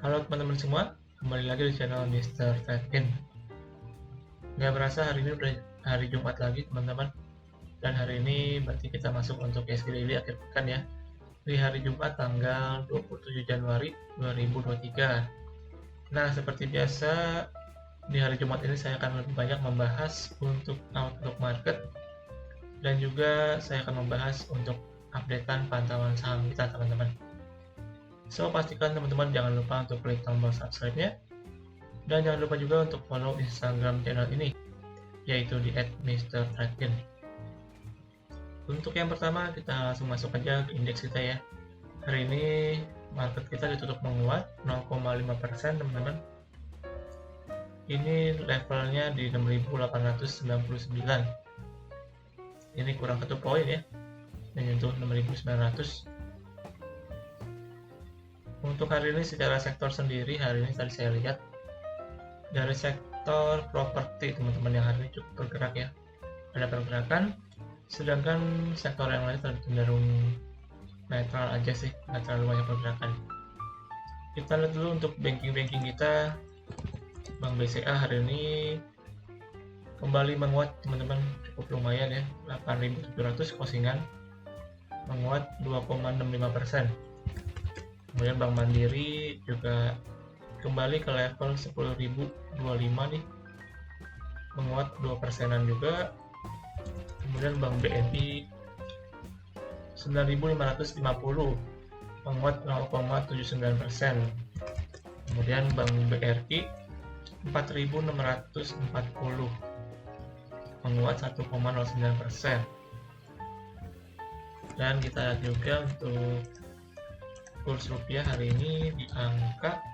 Halo teman-teman semua, kembali lagi di channel Mr. Trade-in. Nggak berasa hari ini udah hari Jumat lagi teman-teman. Dan hari ini berarti kita masuk untuk ISG Daily akhir pekan ya. Di hari Jumat tanggal 27 Januari 2023. Nah, seperti biasa di hari Jumat ini saya akan lebih banyak membahas untuk outlook market. Dan juga saya akan membahas untuk updatean pantauan saham kita teman-teman. So, pastikan teman-teman jangan lupa untuk klik tombol subscribe-nya. Dan jangan lupa juga untuk follow Instagram channel ini, yaitu di @mrtrade-in. Untuk yang pertama, kita langsung masuk aja ke indeks kita ya. Hari ini market kita ditutup menguat 0,5% teman-teman. Ini levelnya di 6.899. Ini kurang 1 poin ya, menyentuh 6.900. Untuk hari ini secara sektor sendiri, hari ini tadi saya lihat dari sektor properti teman-teman yang hari ini cukup bergerak ya, ada pergerakan, sedangkan sektor yang lain cenderung netral aja sih, nggak terlalu banyak pergerakan. Kita lihat dulu untuk banking kita. Bank BCA hari ini kembali menguat teman-teman, cukup lumayan ya, 8.700 closingan, menguat 2,65%. Kemudian Bank Mandiri juga kembali ke level 10.025 nih, menguat 2%-an juga. Kemudian Bank BNI 9.550, menguat 0,79%. Kemudian Bank BRI 4.640, menguat 1,09%. Dan kita lihat juga untuk kurs rupiah hari ini di angka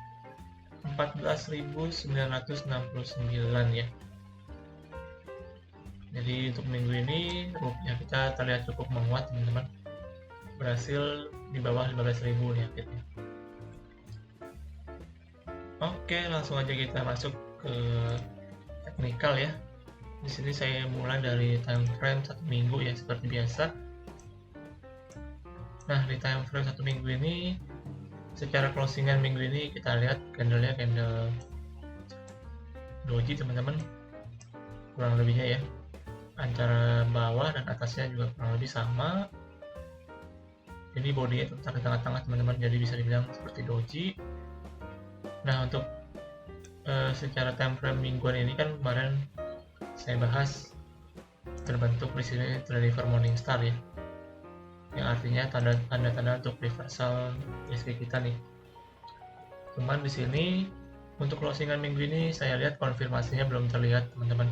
14.969 ya. Jadi untuk minggu ini rupiah kita terlihat cukup menguat teman-teman, berhasil di bawah 15.000 ya akhirnya. Oke, langsung aja kita masuk ke teknikal ya. Di sini saya mulai dari time frame 1 minggu ya, seperti biasa. Nah, di time frame 1 minggu ini, secara closingan minggu ini kita lihat candle-nya candle doji teman-teman, kurang lebihnya ya, antara bawah dan atasnya juga kurang lebih sama. Ini bodinya terletak di tengah-tengah teman-teman, jadi bisa dibilang seperti doji. Nah, untuk secara time frame mingguan ini kan kemarin saya bahas terbentuk di sini Trade Morningstar ya, yang artinya tanda-tanda untuk reversal ISG kita nih. Cuman di sini untuk closingan minggu ini saya lihat konfirmasinya belum terlihat teman-teman.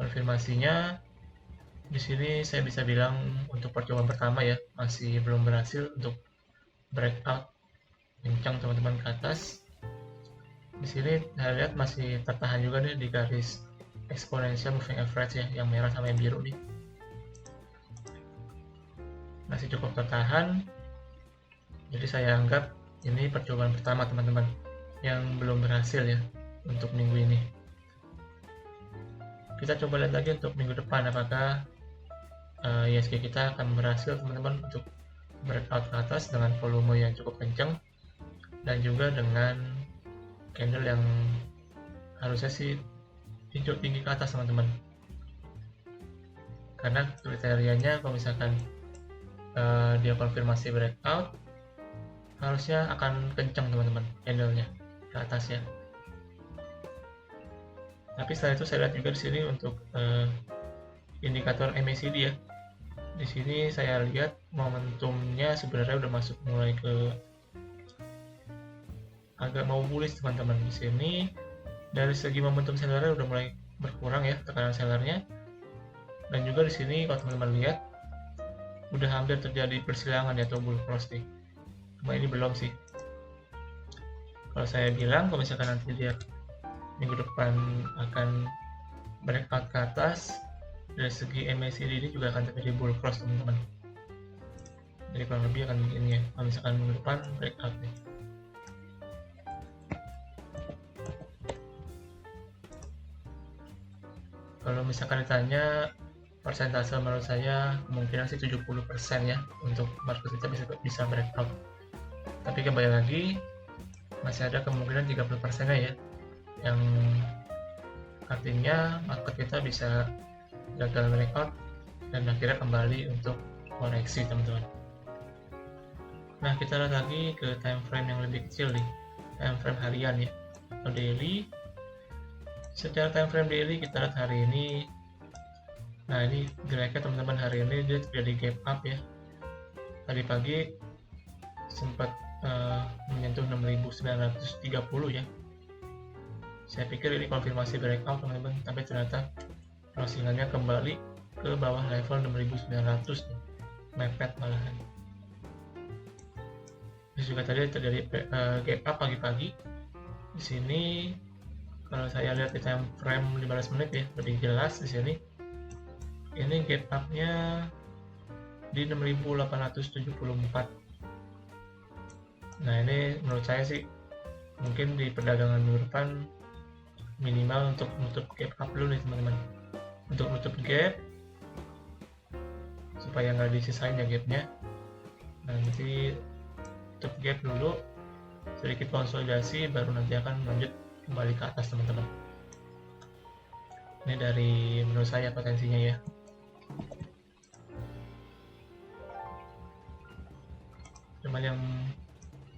Konfirmasinya di sini saya bisa bilang untuk percobaan pertama ya, masih belum berhasil untuk breakout kencang teman-teman ke atas. Di sini saya lihat masih tertahan juga nih di garis exponential moving average ya, yang merah sama yang biru nih. Masih cukup tertahan, jadi saya anggap ini percobaan pertama teman-teman yang belum berhasil ya untuk minggu ini. Kita coba lihat lagi untuk minggu depan, apakah ISG kita akan berhasil teman-teman untuk breakout ke atas dengan volume yang cukup kencang dan juga dengan candle yang harusnya sih hijau tinggi ke atas teman-teman, karena kriterianya kalau misalkan dia konfirmasi breakout, harusnya akan kencang teman-teman candlenya ke atasnya. Tapi setelah itu saya lihat juga di sini untuk indikator MACD ya. Di sini saya lihat momentumnya sebenarnya udah masuk mulai ke agak mau bullish teman-teman. Di sini dari segi momentum sellernya udah mulai berkurang ya, tekanan sellernya. Dan juga di sini kalau teman-teman lihat udah hampir terjadi persilangan ya, atau bull cross nih. Cuma ini belum sih. Kalau saya bilang kalau misalkan nanti dia minggu depan akan breakout ke atas, dari segi MACD ini juga akan terjadi bull cross teman-teman. Jadi kurang lebih akan begini ya, kalau misalkan minggu depan breakout nih. Kalau misalkan ditanya persentase, menurut saya kemungkinan sih 70% ya untuk market kita bisa breakout. Tapi kembali lagi, masih ada kemungkinan 30% ya, yang artinya market kita bisa gagal breakout dan akhirnya kembali untuk koreksi teman-teman. Nah, kita lihat lagi ke time frame yang lebih kecil nih, time frame harian ya, atau daily. Secara time frame daily kita lihat hari ini, nah ini grafiknya teman-teman, hari ini dia terjadi gap up ya. Tadi pagi sempat menyentuh 6.930 ya. Saya pikir ini konfirmasi breakout teman-teman, tapi ternyata closingannya kembali ke bawah level 6.900 nih, mepet malahan. Terus juga tadi terjadi gap up pagi-pagi. Di sini kalau saya lihat di time frame 15 menit ya, lebih jelas di sini. Ini gap up-nya di 6.874. Nah, ini menurut saya sih mungkin di perdagangan minggu depan minimal untuk nutup gap up dulu nih teman-teman. Untuk nutup gap supaya nggak disisain ya gapnya. Nanti tutup gap dulu, sedikit konsolidasi, baru nanti akan lanjut kembali ke atas teman-teman. Ini dari menurut saya potensinya ya. Cuman yang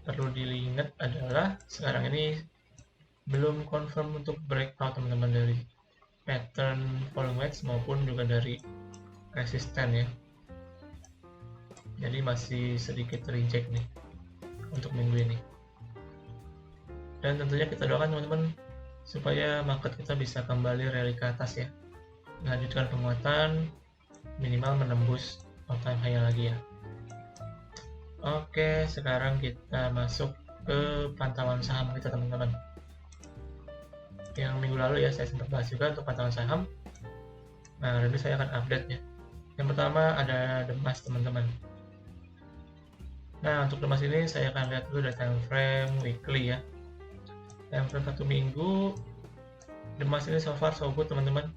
perlu diingat adalah sekarang ini belum confirm untuk breakout teman-teman, dari pattern falling wedge maupun juga dari resisten ya. Jadi masih sedikit reject nih untuk minggu ini. Dan tentunya kita doakan teman-teman supaya market kita bisa kembali rally ke atas ya, melanjutkan penguatan, minimal menembus all time high lagi ya. Oke, sekarang kita masuk ke pantauan saham kita teman-teman. Yang minggu lalu ya saya sempat bahas juga untuk pantauan saham. Nah, hari ini saya akan update ya. Yang pertama ada Demas teman-teman. Nah, untuk Demas ini saya akan lihat dulu dari time frame weekly ya. Time frame 1 minggu, Demas ini so far so good teman-teman.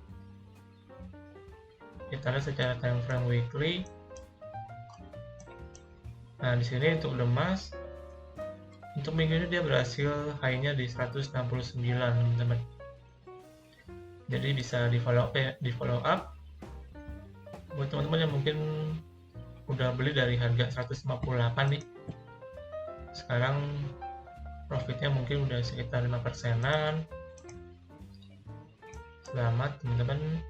Kita lihat secara time frame weekly. Nah, di sini untuk Demas, untuk minggu ini dia berhasil high-nya di 169 teman-teman. Jadi bisa di follow up buat teman-teman yang mungkin udah beli dari harga 158 nih. Sekarang profitnya mungkin udah sekitar 5%-an. Selamat teman-teman.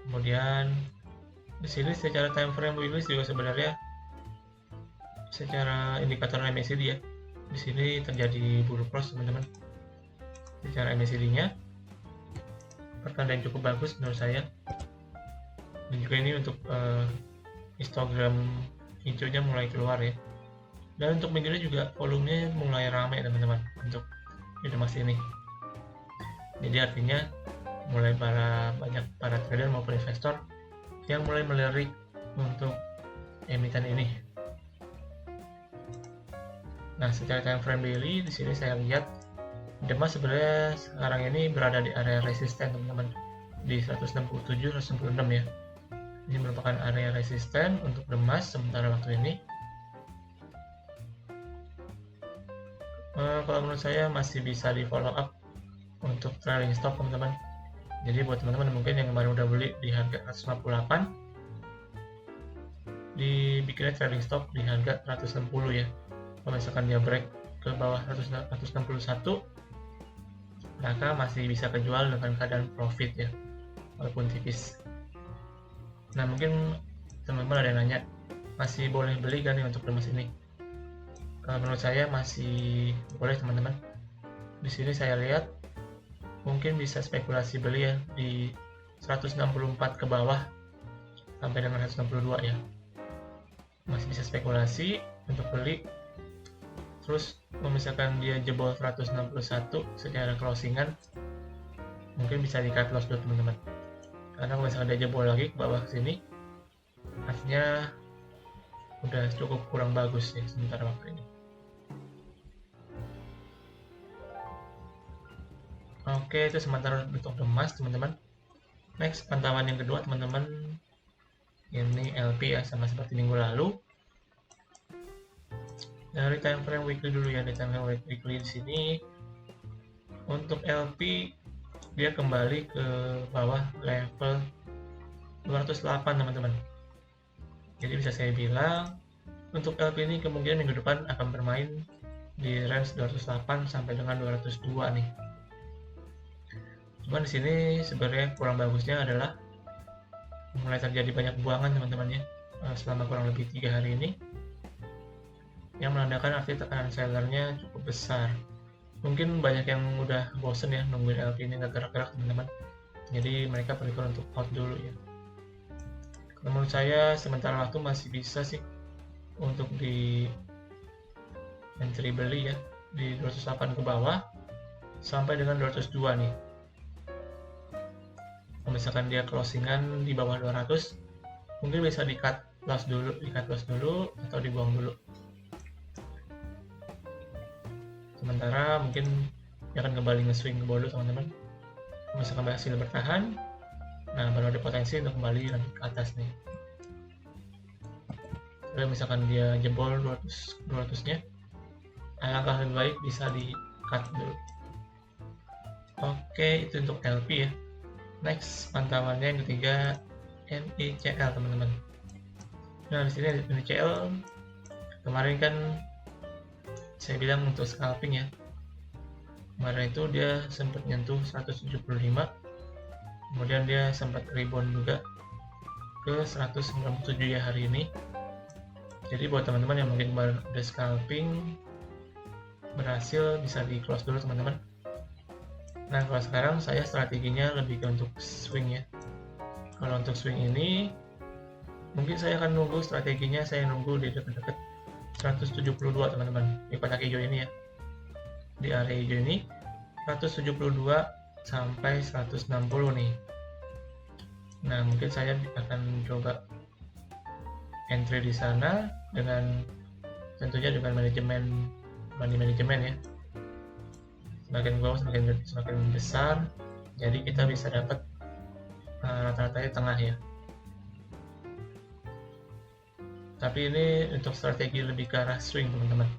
Kemudian di sini secara time frame weekly juga sebenarnya secara indikator MACD ya, di sini terjadi bull cross teman-teman. Secara MACD-nya pertanda yang cukup bagus menurut saya. Dan juga ini untuk histogram hijaunya mulai keluar ya. Dan untuk minggu ini juga volumenya mulai ramai teman-teman untuk Demas ini. Jadi artinya mulai banyak para trader maupun investor yang mulai melirik untuk emiten ini. Nah, secara time frame daily di sini saya lihat Demas sebenarnya sekarang ini berada di area resisten teman-teman, di 167-166 ya. Ini merupakan area resisten untuk Demas sementara waktu ini. Kalau menurut saya masih bisa di follow up untuk trailing stop teman-teman. Jadi buat teman-teman mungkin yang kemarin udah beli di harga 158, dibikinnya trailing stop di harga 160 ya. Kalau misalkan dia break ke bawah 161, maka masih bisa kejual dengan keadaan profit ya, walaupun tipis. Nah, mungkin teman-teman ada yang nanya, masih boleh beli kan nih untuk Demas ini? Kalau menurut saya masih boleh teman-teman. Di sini saya lihat mungkin bisa spekulasi beli ya di 164 ke bawah sampai dengan 162 ya. Masih bisa spekulasi untuk beli. Terus misalkan dia jebol 161 secara closingan, mungkin bisa di cut loss dulu teman-teman. Karena kalau misalkan dia jebol lagi ke bawah sini, artinya udah cukup kurang bagus ya sementara waktu ini. Oke, itu sementara untuk Demas teman-teman. Next, pantauan yang kedua teman-teman, ini LP ya, sama seperti minggu lalu. Dari time frame weekly dulu ya. Di time frame weekly di sini untuk LP dia kembali ke bawah level 208 teman-teman. Jadi bisa saya bilang untuk LP ini kemungkinan minggu depan akan bermain di range 208 sampai dengan 202 nih. Cuman di sini sebenarnya kurang bagusnya adalah mulai terjadi banyak buangan teman-teman ya selama kurang lebih 3 hari ini, yang menandakan arti tekanan sellernya cukup besar. Mungkin banyak yang udah bosen ya nungguin LP ini nggak gerak-gerak teman-teman, jadi mereka prefer untuk out dulu ya. Menurut saya sementara waktu masih bisa sih untuk di entry beli ya di 208 ke bawah sampai dengan 202 nih. Kalau misalkan dia closingan di bawah 200, mungkin bisa di cut loss dulu atau dibuang dulu. Sementara mungkin dia akan kembali nge-swing ke bawah teman-teman. Kalau misalkan berhasil bertahan, nah baru ada potensi untuk kembali lanjut ke atas nih. Kalau misalkan dia jebol 200-nya, alangkah lebih baik bisa di cut dulu. Oke, itu untuk LP ya. Next, pantauannya yang ketiga NICL teman-teman. Nah di sini NICL kemarin kan saya bilang untuk scalping ya. Kemarin itu dia sempat nyentuh 175, kemudian dia sempat rebound juga ke 197 ya hari ini. Jadi buat teman-teman yang mungkin kemarin udah scalping berhasil, bisa di close dulu teman-teman. Nah kalau sekarang saya strateginya lebih ke untuk swing ya. Kalau untuk swing ini mungkin saya akan nunggu strateginya, saya nunggu di dekat-dekat 172 teman-teman di kotak hijau ini ya. Di area hijau ini 172 sampai 160 nih. Nah mungkin saya akan coba entry di sana dengan tentunya dengan money manajemen ya. Semakin bawah semakin besar, jadi kita bisa dapat rata-ratanya tengah ya. Tapi ini untuk strategi lebih ke arah swing teman-teman.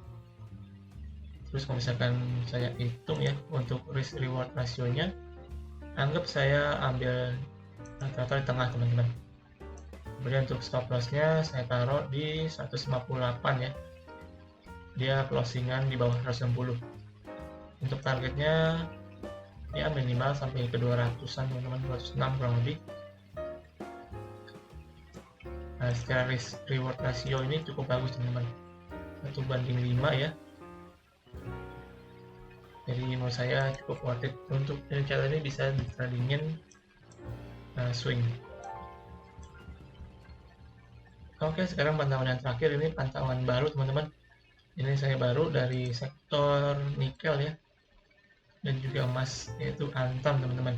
Terus kalau misalkan saya hitung ya untuk risk reward rasionya, anggap saya ambil rata-rata di tengah teman-teman. Kemudian untuk stop lossnya saya taruh di 158 ya. Dia closingan di bawah 160. Untuk targetnya ya minimal sampai ke 200-an teman-teman, 206 kurang lebih. Nah secara risk reward rasio ini cukup bagus teman-teman, 1:5 ya. Jadi menurut saya cukup worth it untuk cara ini, bisa di tradingin swing. Oke, sekarang pantauan yang terakhir, ini pantauan baru teman-teman. Ini saya baru dari sektor nikel ya, dan juga emas, yaitu Antam teman-teman.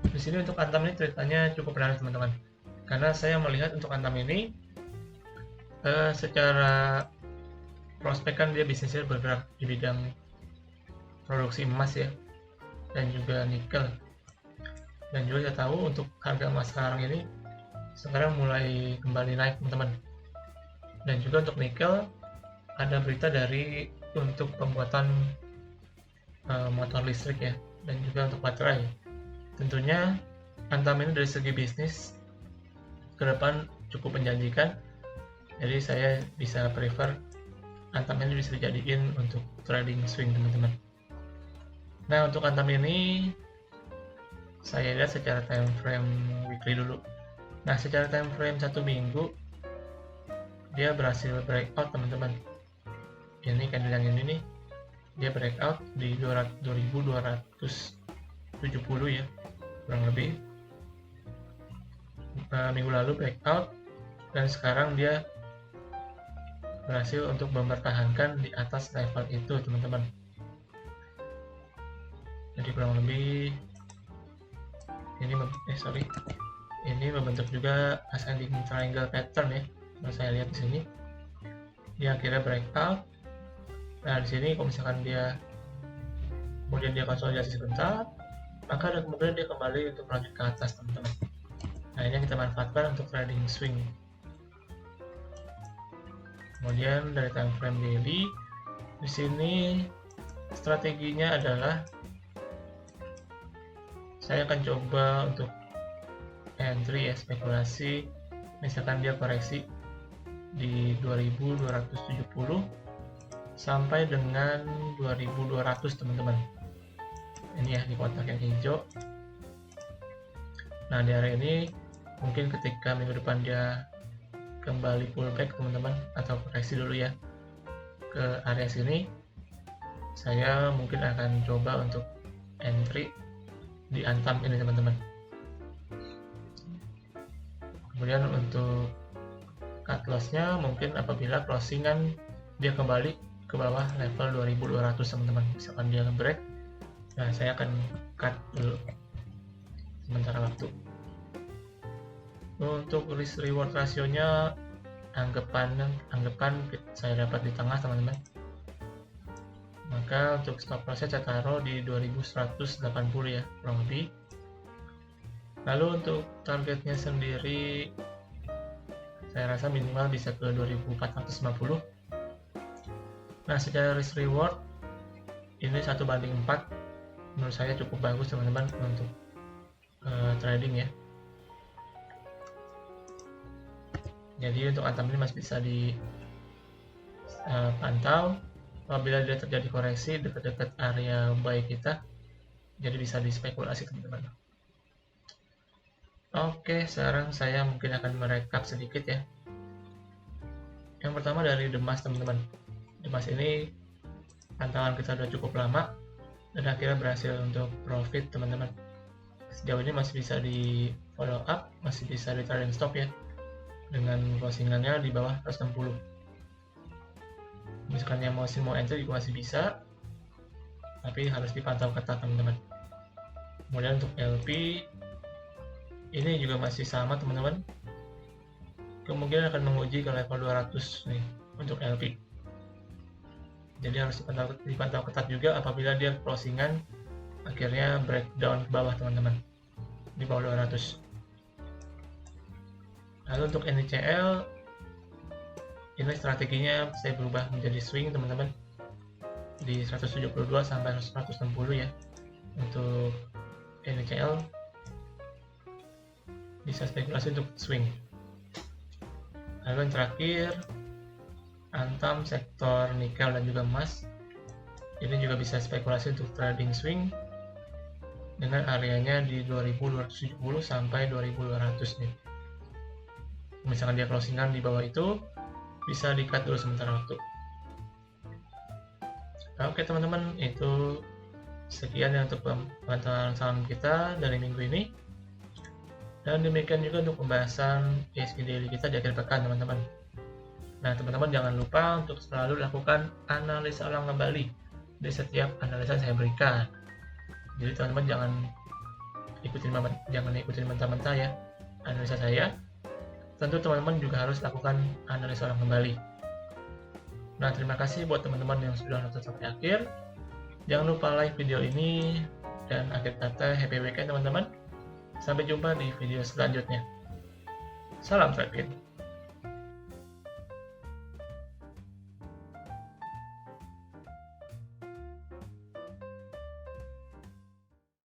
Di sini untuk Antam ini ceritanya cukup menarik teman-teman, karena saya melihat untuk Antam ini secara prospek kan dia bisnisnya bergerak di bidang produksi emas ya, dan juga nikel. Dan juga saya tahu untuk harga emas sekarang mulai kembali naik teman-teman. Dan juga untuk nikel ada berita dari untuk pembuatan motor listrik ya, dan juga untuk baterai. Tentunya Antam ini dari segi bisnis ke depan cukup menjanjikan, jadi saya bisa prefer Antam ini bisa dijadiin untuk trading swing teman-teman. Nah untuk Antam ini saya lihat secara time frame weekly dulu. Nah secara time frame 1 minggu dia berhasil breakout teman-teman. Ini candle yang ini nih, dia breakout di 2270 ya kurang lebih. Minggu lalu breakout, dan sekarang dia berhasil untuk mempertahankan di atas level itu teman-teman. Jadi kurang lebih ini membentuk juga ascending triangle pattern ya. Kalau saya lihat di sini dia akhirnya breakout. Nah di sini kalau misalkan kemudian dia konsolidasi sebentar, maka ada kemungkinan dia kembali untuk lanjut ke atas teman-teman. Nah ini yang kita manfaatkan untuk trading swing. Kemudian dari time frame daily Di sini strateginya adalah saya akan coba untuk entry ya, spekulasi. Misalkan dia koreksi di 2270 sampai dengan 2200 teman-teman. Ini ya di kotak yang hijau. Nah di area ini mungkin ketika minggu depan dia kembali pullback teman-teman, atau koreksi dulu ya ke area sini, saya mungkin akan coba untuk entry di antam ini teman-teman. Kemudian untuk cut loss-nya mungkin apabila closingan dia kembali ke bawah level 2200 teman-teman. Misalkan dia nge-break, nah saya akan cut dulu sementara waktu. Untuk risk reward rasionya anggapan saya dapat di tengah teman-teman. Maka untuk stop loss saya taruh di 2180 ya kurang lebih. Lalu untuk targetnya sendiri saya rasa minimal bisa ke 2450. Nah secara risk reward ini 1:4 menurut saya cukup bagus teman-teman untuk trading ya. Jadi untuk antam ini masih bisa dipantau. Apabila dia terjadi koreksi dekat-dekat area buy kita, jadi bisa dispekulasi teman-teman. Oke, sekarang saya mungkin akan merekap sedikit ya. Yang pertama dari Demas teman-teman. Demas ini pantauan kita sudah cukup lama dan akhirnya berhasil untuk profit teman-teman. Sejauh ini masih bisa di follow up, masih bisa di trailing stop ya, dengan closingannya di bawah 160. Misalkan yang mau entry juga masih bisa, tapi harus dipantau ketat teman-teman. Kemudian untuk LP ini juga masih sama teman-teman, kemungkinan akan menguji ke level 200 nih untuk LP. Jadi harus dipantau ketat juga apabila dia closingan akhirnya breakdown ke bawah teman-teman, di bawah 200. Lalu untuk NICL ini strateginya saya berubah menjadi swing teman-teman, di 172 sampai 160 ya untuk NICL, bisa spekulasi untuk swing. Lalu yang terakhir antam sektor nikel dan juga emas, ini juga bisa spekulasi untuk trading swing dengan areanya di 2270 sampai 2200 nih. Misalkan dia closingan di bawah itu, bisa di-cut dulu sementara waktu. Oke teman-teman, itu sekian ya untuk pemantauan saham kita dari minggu ini. Dan demikian juga untuk pembahasan ESG daily kita di akhir pekan teman-teman. Nah teman-teman jangan lupa untuk selalu lakukan analisa ulang kembali di setiap analisa saya berikan. Jadi teman-teman jangan ikutin mentah-mentah ya analisa saya. Tentu teman-teman juga harus lakukan analisa ulang kembali. Nah terima kasih buat teman-teman yang sudah nonton sampai akhir. Jangan lupa like video ini, dan akhir kata happy weekend teman-teman. Sampai jumpa di video selanjutnya. Salam trade.